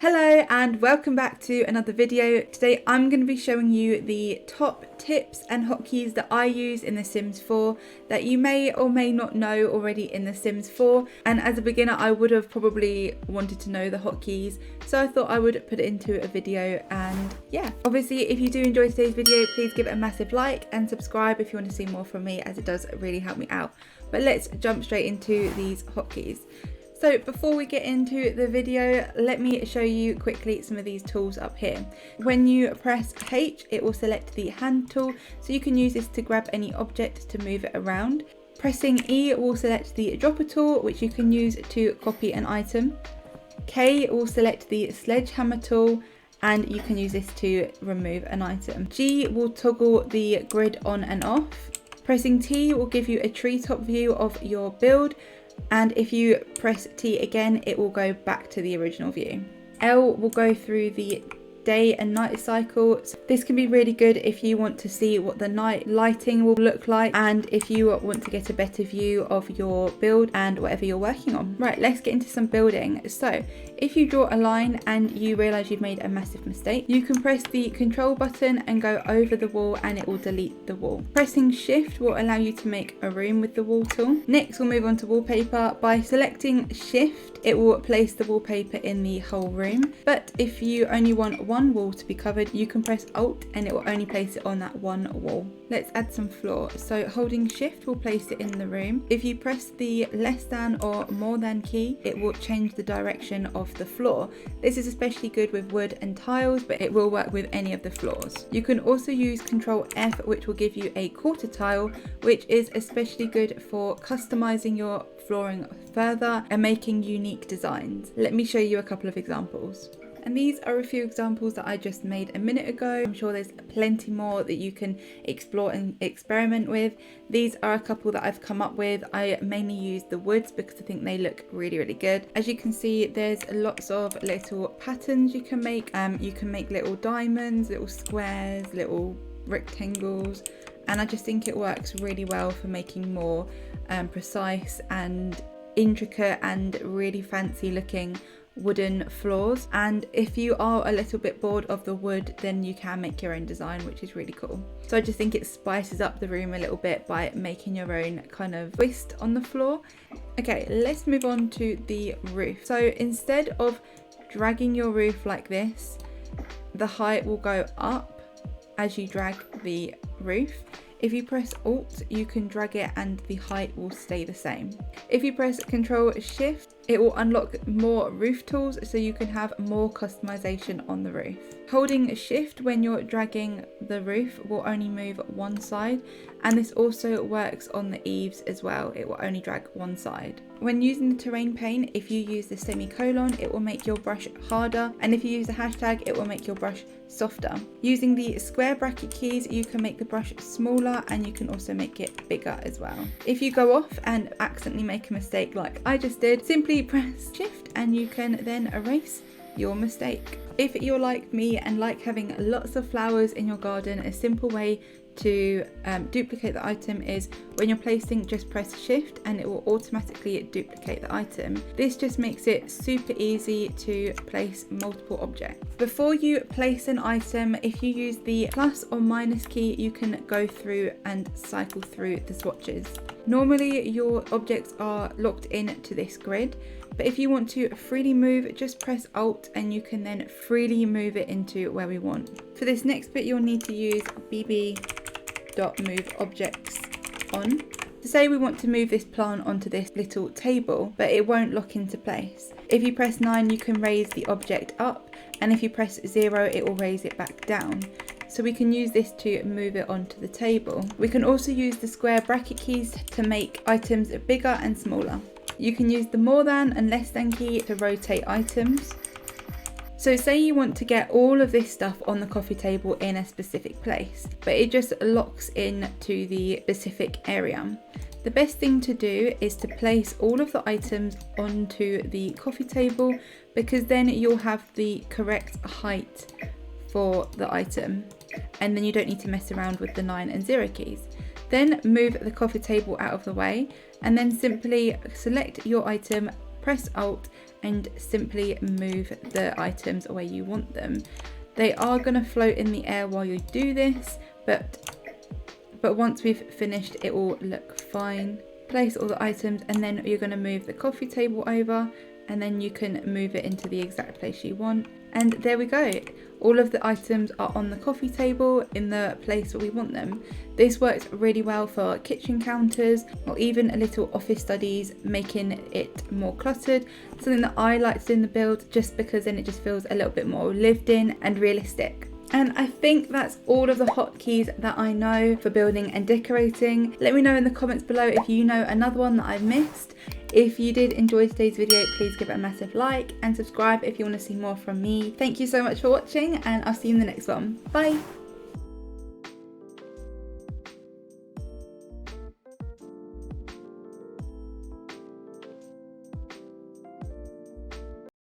Hello and welcome back to another video. Today I'm going to be showing you the top tips and hotkeys that I use in The Sims 4 that you may or may not know already in The Sims 4, and as a beginner I would have probably wanted to know the hotkeys, so I thought I would put it into a video. And yeah, obviously if you do enjoy today's video, please give it a massive like and subscribe if you want to see more from me, as it does really help me out. But let's jump straight into these hotkeys. So before we get into the video, let me show you quickly some of these tools up here. When you press H, it will select the hand tool, so you can use this to grab any object to move it around. Pressing E will select the dropper tool, which you can use to copy an item. K will select the sledgehammer tool, and you can use this to remove an item. G will toggle the grid on and off. Pressing T will give you a treetop view of your build, and if you press T again, it will go back to the original view. L will go through the day and night cycle. So this can be really good if you want to see what the night lighting will look like, and if you want to get a better view of your build and whatever you're working on. Right, let's get into some building. So if you draw a line and you realize you've made a massive mistake, you can press the control button and go over the wall, and it will delete the wall. Pressing shift will allow you to make a room with the wall tool. Next we'll move on to wallpaper. By selecting shift, it will place the wallpaper in the whole room, but if you only want one wall to be covered, you can press Alt and it will only place it on that one wall. Let's add some floor. So holding shift will place it in the room. If you press the less than or more than key, it will change the direction of the floor. This is especially good with wood and tiles, but it will work with any of the floors. You can also use Control F, which will give you a quarter tile, which is especially good for customizing your flooring further and making unique designs. Let me show you a couple of examples. And these are a few examples that I just made a minute ago. I'm sure there's plenty more that you can explore and experiment with. These are a couple that I've come up with. I mainly use the woods because I think they look really good. As you can see, there's lots of little patterns you can make. You can make little diamonds, little squares, little rectangles, and I just think it works really well for making more precise and intricate and really fancy looking wooden floors. And if you are a little bit bored of the wood, then you can make your own design, which is really cool. So I just think it spices up the room a little bit by making your own kind of twist on the floor. Okay, let's move on to the roof. So instead of dragging your roof like this, the height will go up as you drag the roof. If you press Alt, you can drag it and the height will stay the same. If you press Control Shift, it will unlock more roof tools, so you can have more customization on the roof. Holding Shift when you're dragging the roof will only move one side, and this also works on the eaves as well. It will only drag one side. When using the terrain pane, if you use the semicolon, it will make your brush harder, and if you use the hashtag, it will make your brush softer. Using the square bracket keys, you can make the brush smaller, and you can also make it bigger as well. If you go off and accidentally make a mistake like I just did, simply press Shift and you can then erase your mistake. If you're like me and like having lots of flowers in your garden, a simple way to duplicate the item is when you're placing, just press Shift and it will automatically duplicate the item. This just makes it super easy to place multiple objects. Before you place an item, if you use the plus or minus key, you can go through and cycle through the swatches. Normally your objects are locked in to this grid, but if you want to freely move, just press Alt and you can then freely move it into where we want. For this next bit, you'll need to use bb.move objects on. To say we want to move this plant onto this little table, but it won't lock into place. If you press 9, you can raise the object up, and if you press 0, it will raise it back down. So we can use this to move it onto the table. We can also use the square bracket keys to make items bigger and smaller. You can use the more than and less than key to rotate items. So say you want to get all of this stuff on the coffee table in a specific place, but it just locks in to the specific area. The best thing to do is to place all of the items onto the coffee table, because then you'll have the correct height for the item, and then you don't need to mess around with the 9 and 0 keys. Then move the coffee table out of the way, and then simply select your item, press Alt and simply move the items where you want them. They are going to float in the air while you do this, but once we've finished it will look fine. Place all the items and then you're going to move the coffee table over, and then you can move it into the exact place you want. And there we go. All of the items are on the coffee table in the place where we want them. This works really well for kitchen counters or even a little office studies, making it more cluttered. Something that I like to do in the build, just because then it just feels a little bit more lived in and realistic. And I think that's all of the hotkeys that I know for building and decorating. Let me know in the comments below if you know another one that I've missed. If you did enjoy today's video, please give it a massive like and subscribe if you want to see more from me. Thank you so much for watching, and I'll see you in the next one. Bye!